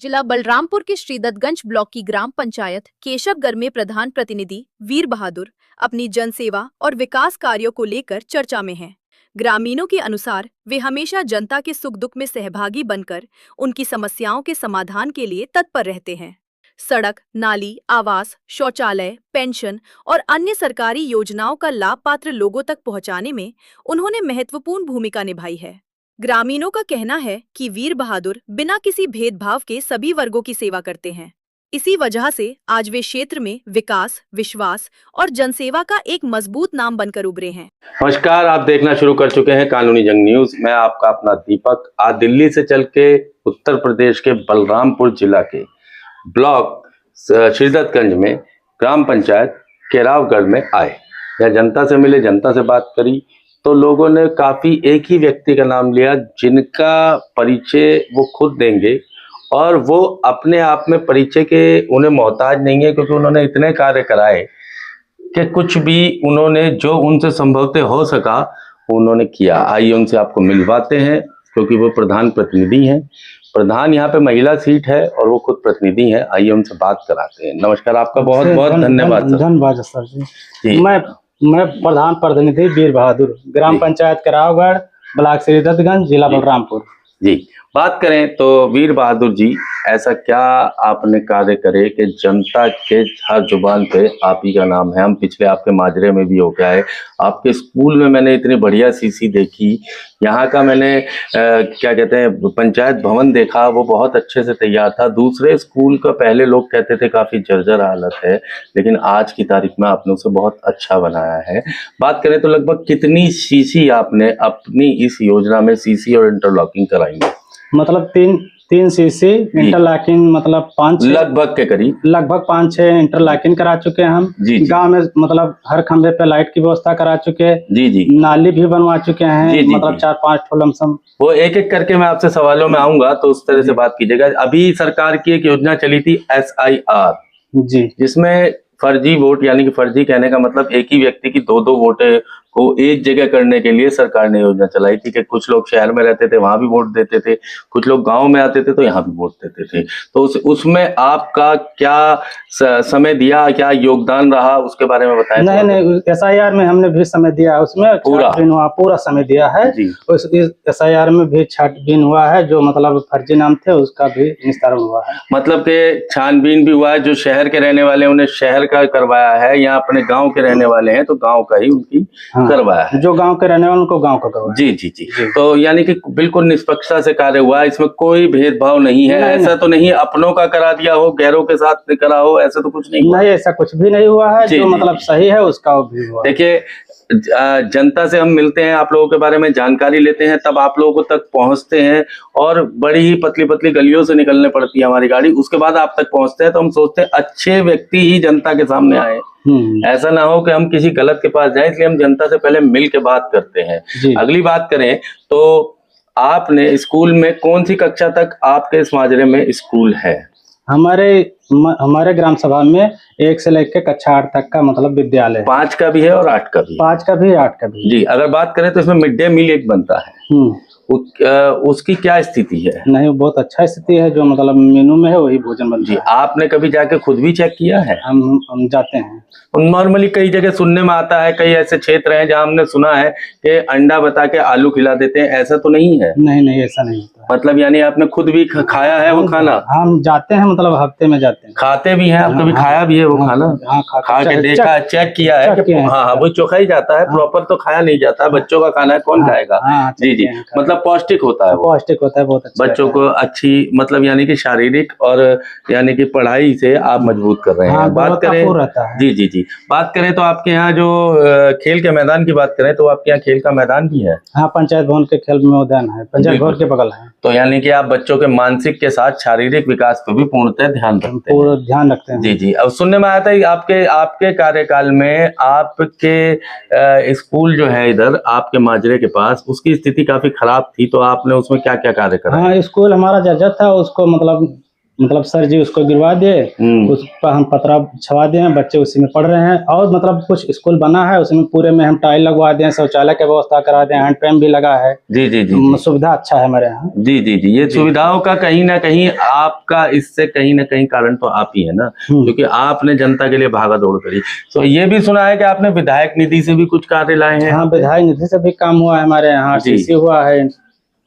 जिला बलरामपुर के श्रीदत्तगंज ब्लॉक की ग्राम पंचायत केशवगढ़ में प्रधान प्रतिनिधि वीर बहादुर अपनी जनसेवा और विकास कार्यों को लेकर चर्चा में हैं। ग्रामीणों के अनुसार वे हमेशा जनता के सुख दुख में सहभागी बनकर उनकी समस्याओं के समाधान के लिए तत्पर रहते हैं। सड़क, नाली, आवास, शौचालय, पेंशन और अन्य सरकारी योजनाओं का लाभ पात्र लोगों तक पहुंचाने में उन्होंने महत्वपूर्ण भूमिका निभाई है। ग्रामीणों का कहना है कि वीर बहादुर बिना किसी भेदभाव के सभी वर्गों की सेवा करते हैं। इसी वजह से आज वे क्षेत्र में विकास, विश्वास और जनसेवा का एक मजबूत नाम बनकर उभरे हैं। नमस्कार, आप देखना शुरू कर चुके हैं कानूनी जंग न्यूज। मैं आपका अपना दीपक आज दिल्ली से चल के उत्तर प्रदेश के बलरामपुर जिला के ब्लॉक श्रीदत्तगंज में ग्राम पंचायत केरावगढ़ में आए। यह जनता से मिले, जनता से बात करी तो लोगों ने काफी एक ही व्यक्ति का नाम लिया जिनका परिचय वो खुद देंगे और वो अपने आप में परिचय के उन्हें मोहताज नहीं है, क्योंकि उन्होंने इतने कार्य कराए कि कुछ भी उन्होंने जो उनसे संभवतः हो सका उन्होंने किया। आइए उनसे आपको मिलवाते हैं, क्योंकि वो प्रधान प्रतिनिधि हैं। प्रधान यहाँ पे महिला सीट है और वो खुद प्रतिनिधि हैं। आइए उनसे बात कराते हैं। नमस्कार, आपका बहुत बहुत धन्यवाद सर। धन्यवाद सर जी। मैं प्रधान प्रतिनिधि वीर बहादुर, ग्राम पंचायत केरावगढ़, ब्लॉक श्रीदत्तगंज, जिला बलरामपुर जी। बात करें तो वीर बहादुर जी, ऐसा क्या आपने कार्य करे कि जनता के हर जुबान पे आप ही का नाम है। हम पिछले आपके माजरे में भी हो गया है, आपके स्कूल में मैंने इतनी बढ़िया सीसी देखी, यहाँ का मैंने क्या कहते हैं पंचायत भवन देखा, वो बहुत अच्छे से तैयार था। दूसरे स्कूल का पहले लोग कहते थे काफ़ी जर्जर हालत है, लेकिन आज की तारीख में आपने उसे बहुत अच्छा बनाया है। बात करें तो लगभग कितनी सीसी आपने अपनी इस योजना में सीसी और इंटरलॉकिंग कराई है? मतलब तीन सीसी इंटरलॉकिंग, मतलब 5 लगभग के करीब, लगभग 5-6 इंटरलॉकिंग करा चुके हैं हम। गांव में मतलब हर खंभे पे लाइट की व्यवस्था करा चुके हैं। जी। नाली भी बनवा चुके हैं। मतलब 4-5 ठो लमसम। वो एक एक करके मैं आपसे सवालों में आऊंगा, तो उस तरह से बात कीजिएगा। अभी सरकार की एक योजना चली थी SIR जी, जिसमें फर्जी वोट, यानी कि फर्जी कहने का मतलब एक ही व्यक्ति की 2-2 वोटें को एक जगह करने के लिए सरकार ने योजना चलाई थी कि कुछ लोग शहर में रहते थे वहां भी वोट देते थे, कुछ लोग गांव में आते थे तो यहाँ भी वोट देते थे। तो उसमें आपका क्या समय दिया, क्या योगदान रहा, उसके बारे में बताएं। नहीं, SIR में हमने भी समय दिया, उसमें पूरा समय दिया है। उस SIR में भी छानबीन हुआ है, जो मतलब फर्जी नाम थे उसका भी निस्तारण हुआ है। मतलब के छानबीन भी हुआ है, जो शहर के रहने वाले उन्हें शहर का करवाया है, या अपने गाँव के रहने वाले हैं तो गाँव का ही उनकी करवाया है। जो गांव के रहने वाले उनको गांव का करवाया। जी। तो यानी कि बिल्कुल निष्पक्षता से कार्य हुआ, इसमें कोई भेदभाव नहीं है। ऐसा तो नहीं अपनों का करा दिया हो, गैरों के साथ करा हो, ऐसा तो कुछ नहीं। नहीं, ऐसा कुछ भी नहीं हुआ है। जो मतलब सही है उसका भी हुआ। देखिए, जनता से हम मिलते हैं, आप लोगों के बारे में जानकारी लेते हैं, तब आप लोगों तक पहुंचते हैं और बड़ी ही पतली पतली गलियों से निकलने पड़ती है हमारी गाड़ी, उसके बाद आप तक पहुंचते हैं। तो हम सोचते हैं अच्छे व्यक्ति ही जनता के सामने आए, ऐसा ना हो कि हम किसी गलत के पास जाएं, इसलिए हम जनता से पहले मिल के बात करते हैं। अगली बात करें तो आपने स्कूल में कौन सी कक्षा तक आपके इस माजरे में स्कूल है? हमारे ग्राम सभा में 1 से लेकर कक्षा 8 तक का मतलब विद्यालय। 5 का भी है और 8 का भी? 5 का भी, 8 का भी। जी। अगर बात करें तो इसमें मिड डे मील एक बनता है, उसकी क्या स्थिति है? नहीं, बहुत अच्छा स्थिति है, जो मतलब मेनू में है वही भोजन बनता है। आपने कभी जाके खुद भी चेक किया है? हम जाते हैं। नॉर्मली कई जगह सुनने में आता है, कई ऐसे क्षेत्र हैं जहां हमने सुना है कि अंडा बता के आलू खिला देते हैं, ऐसा तो नहीं है? नहीं, ऐसा नहीं होता। मतलब यानी आपने खुद भी खाया है वो खाना? हम जाते हैं, मतलब हफ्ते में जाते हैं। खाते भी हैं आप? कभी खाया भी है वो खाना? खा के देखा, चेक किया है? हाँ, वो चोखा ही जाता है, प्रॉपर तो खाया नहीं जाता है। बच्चों का खाना है, कौन खाएगा? जी। मतलब पौष्टिक होता है वो? पौष्टिक होता है, बहुत अच्छा। बच्चों को अच्छी, मतलब यानी कि शारीरिक और यानी कि पढ़ाई से आप मजबूत कर रहे हैं। बात करें जी, बात करें तो आपके यहाँ जो खेल के मैदान की बात करें तो आपके यहाँ खेल का मैदान भी है? हाँ, पंचायत भवन के खेल मैदान है, पंचायत भवन के बगल है। तो यानी कि आप बच्चों के मानसिक के साथ शारीरिक विकास पर भी पूर्णतः ध्यान रखते हैं। जी। अब सुनने में आया था आपके कार्यकाल में आपके स्कूल जो है इधर आपके माजरे के पास, उसकी स्थिति काफी खराब थी, तो आपने उसमें क्या क्या कार्य करा? हाँ, स्कूल हमारा जर्जर था, उसको मतलब मतलब सर जी उसको गिरवा दिए, उस पर हम पतरा छवा दिए हैं, बच्चे उसी में पढ़ रहे हैं। और मतलब कुछ स्कूल बना है उसमें पूरे में हम टाइल लगवा दिए, शौचालय की व्यवस्था करा दिए, हैंड पंप भी लगा है। जी जी जी, सुविधा अच्छा है हमारे यहाँ। जी जी जी, ये सुविधाओं का कहीं ना कहीं आपका इससे कहीं ना कहीं कारण तो आप ही है ना, क्योंकि आपने जनता के लिए भागा दौड़ करी। तो ये भी सुना है कि आपने विधायक निधि से भी कुछ कार्य लाए हैं? हाँ, विधायक निधि से भी काम हुआ है हमारे यहाँ, आरसीसी हुआ है,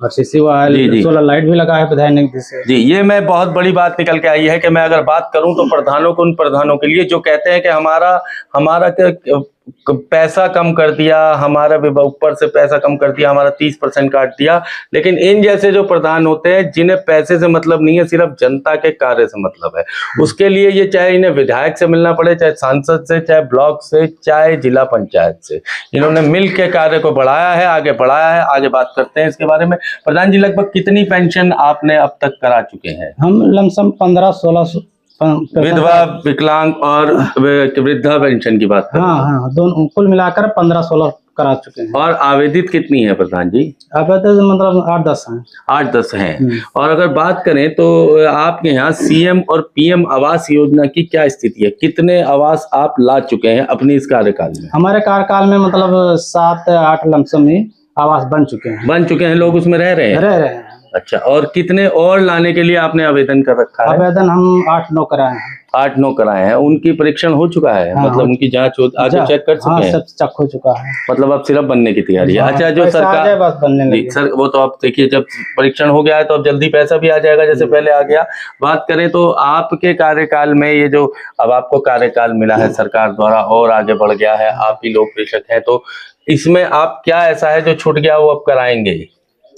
आरसीसी हुआ है, सोलर लाइट भी लगा है विधायक निधि से। जी, ये मैं बहुत बड़ी बात निकल के आई है कि मैं अगर बात करूं तो प्रधानों को, उन प्रधानों के लिए जो कहते हैं कि हमारा पैसा कम कर दिया, हमारा ऊपर से पैसा कम कर दिया, हमारा 30% काट दिया। लेकिन इन जैसे जो प्रधान होते हैं जिन्हें पैसे से मतलब नहीं है, सिर्फ जनता के कार्य से मतलब है, उसके लिए ये चाहे इन्हें विधायक से मिलना पड़े, चाहे सांसद से, चाहे ब्लॉक से, चाहे जिला पंचायत से, इन्होंने मिल के कार्य को बढ़ाया है, आगे बढ़ाया है। आगे बात करते हैं इसके बारे में। प्रधान जी, लगभग कितनी पेंशन आपने अब तक करा चुके हैं? हम लमसम 15-16 विधवा, विकलांग और वृद्धा पेंशन की बात करें? हाँ, दोनों कुल मिलाकर 15-16 करा चुके हैं। और आवेदित कितनी है प्रधान जी? आवेदित मतलब 8-10 हैं। 8-10 हैं। और अगर बात करें तो आपके यहाँ सीएम और पीएम आवास योजना की क्या स्थिति है? कितने आवास आप ला चुके हैं अपनी इस कार्यकाल में? हमारे कार्यकाल में मतलब 7-8 लमसम ही आवास बन चुके हैं, लोग उसमें रह रहे हैं। अच्छा, और कितने और लाने के लिए आपने आवेदन कर रखा है? आवेदन हम 8-9 कराए हैं। 8-9 कराए हैं। उनकी परीक्षण हो चुका है? हाँ, मतलब उनकी जांच आगे चेक कर चुके हैं? सब चेक हो चुका है। मतलब अब सिर्फ बनने की तैयारी है। अच्छा, जो सरकार बस बनने लगी सर, वो तो आप देखिए, जब परीक्षण हो गया है तो अब जल्दी पैसा भी आ जाएगा जैसे पहले आ गया। बात करें तो आपके कार्यकाल में ये जो अब आपको कार्यकाल मिला है सरकार द्वारा और आगे बढ़ गया है, आप ही लोक प्रेषक हैं, तो इसमें आप क्या ऐसा है जो छूट गया वो अब कराएंगे?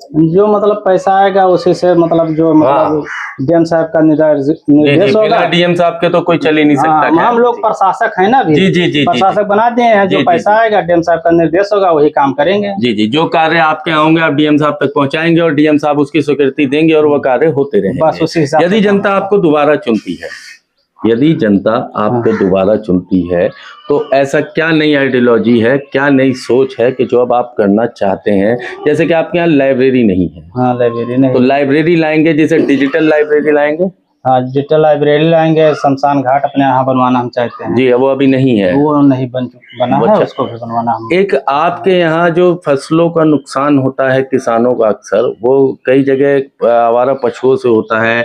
जो मतलब पैसा आएगा उसी से, मतलब जो मतलब डीएम साहब का निर्देश होगा। डीएम साहब के तो कोई चल ही नहीं सकता। हम लोग प्रशासक है ना, जी जी जी, प्रशासक बना दिए हैं। जो पैसा आएगा डीएम साहब का निर्देश होगा वही काम करेंगे। जी जी, जो कार्य आपके होंगे आप डीएम साहब तक पहुंचाएंगे और डीएम साहब उसकी स्वीकृति देंगे और वो कार्य होते रहेंगे। बस उसी हिसाब से। यदि जनता आपको दोबारा चुनती है, यदि जनता आपको दोबारा चुनती है तो ऐसा क्या नई आइडियोलॉजी है, क्या नई सोच है कि जो अब आप करना चाहते हैं? जैसे कि आपके यहाँ लाइब्रेरी नहीं है। हाँ, लाइब्रेरी नहीं, तो लाइब्रेरी लाएंगे, जैसे डिजिटल लाइब्रेरी लाएंगे। हाँ, डिजिटल लाइब्रेरी लाएंगे। शमशान घाट अपने यहाँ बनवाना हम चाहते हैं। जी, वो अभी नहीं है, वो नहीं बना है, उसको भी बनवाना हम। एक आपके यहाँ जो फसलों का नुकसान होता है किसानों का, अक्सर वो कई जगह आवारा पशुओं से होता है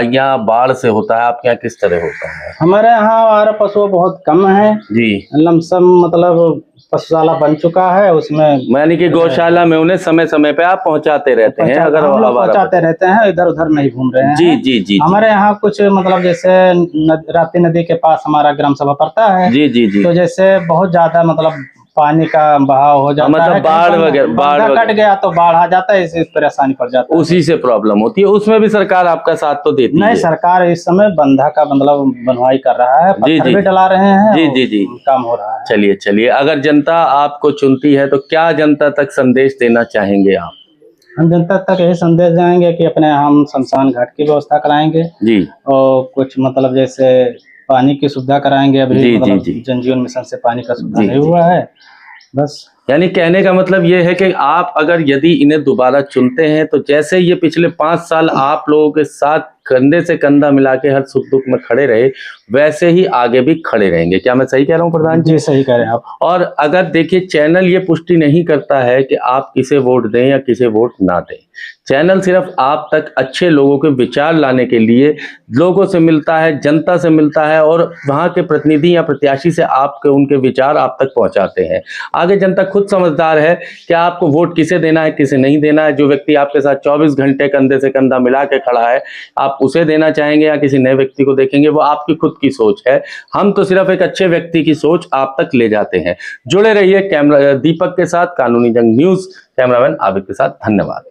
या बाढ़ से होता है, आपके यहाँ किस तरह होता है? हमारे यहाँ आवारा पशु बहुत कम है जी। लमसम मतलब पशुशाला बन चुका है, उसमें यानी कि गौशाला में उन्हें समय समय पे आप पहुंचाते रहते हैं? अगर पहुंचाते रहते हैं, इधर उधर नहीं घूम रहे हैं। जी जी जी। हमारे यहाँ कुछ मतलब जैसे राप्ती नदी के पास हमारा ग्राम सभा पड़ता है। जी जी जी। तो जैसे बहुत ज्यादा मतलब पानी का बहाव हो जाता है, मतलब बाढ़ वगैरह कट गया तो बाढ़ आ जाता है, इससे परेशानी पड़ जाता है। उसी से प्रॉब्लम होती है। उसमें भी सरकार आपका साथ तो देती नहीं, सरकार इस समय बंधा का मतलब बनवाई कर रहा है, पत्थर भी डला रहे हैं। जी जी जी, काम हो रहा है। चलिए, अगर जनता आपको चुनती है तो क्या जनता तक संदेश देना चाहेंगे आप? हम जनता तक यही संदेश देंगे कि अपने हम शमशान घाट की व्यवस्था कराएंगे जी, और कुछ मतलब जैसे पानी की सुविधा कराएंगे। अभी मतलब जल जीवन मिशन से पानी का सुविधा नहीं हुआ है। बस यानी कहने का मतलब ये है कि आप अगर यदि इन्हें दोबारा चुनते हैं तो जैसे ये पिछले 5 साल आप लोगों के साथ कंधे से कंधा मिला के हर सुख दुख में खड़े रहे, वैसे ही आगे भी खड़े रहेंगे। क्या मैं सही कह रहा हूँ प्रधान जी? सही कह रहे हैं आप। और अगर देखिए, चैनल ये पुष्टि नहीं करता है कि आप किसे वोट दें या किसे वोट ना दें। चैनल सिर्फ आप तक अच्छे लोगों के विचार लाने के लिए लोगों से मिलता है, जनता से मिलता है और वहाँ के प्रतिनिधि या प्रत्याशी से आपके उनके विचार आप तक पहुँचाते हैं। आगे जनता खुद समझदार है कि आपको वोट किसे देना है, किसे नहीं देना है। जो व्यक्ति आपके साथ 24 घंटे कंधे से कंधा मिला के खड़ा है, आप उसे देना चाहेंगे या किसी नए व्यक्ति को देखेंगे, वो आपकी खुद की सोच है। हम तो सिर्फ एक अच्छे व्यक्ति की सोच आप तक ले जाते हैं। जुड़े रहिए दीपक के साथ, कानूनी जंग न्यूज, कैमरामैन आबिद के साथ। धन्यवाद।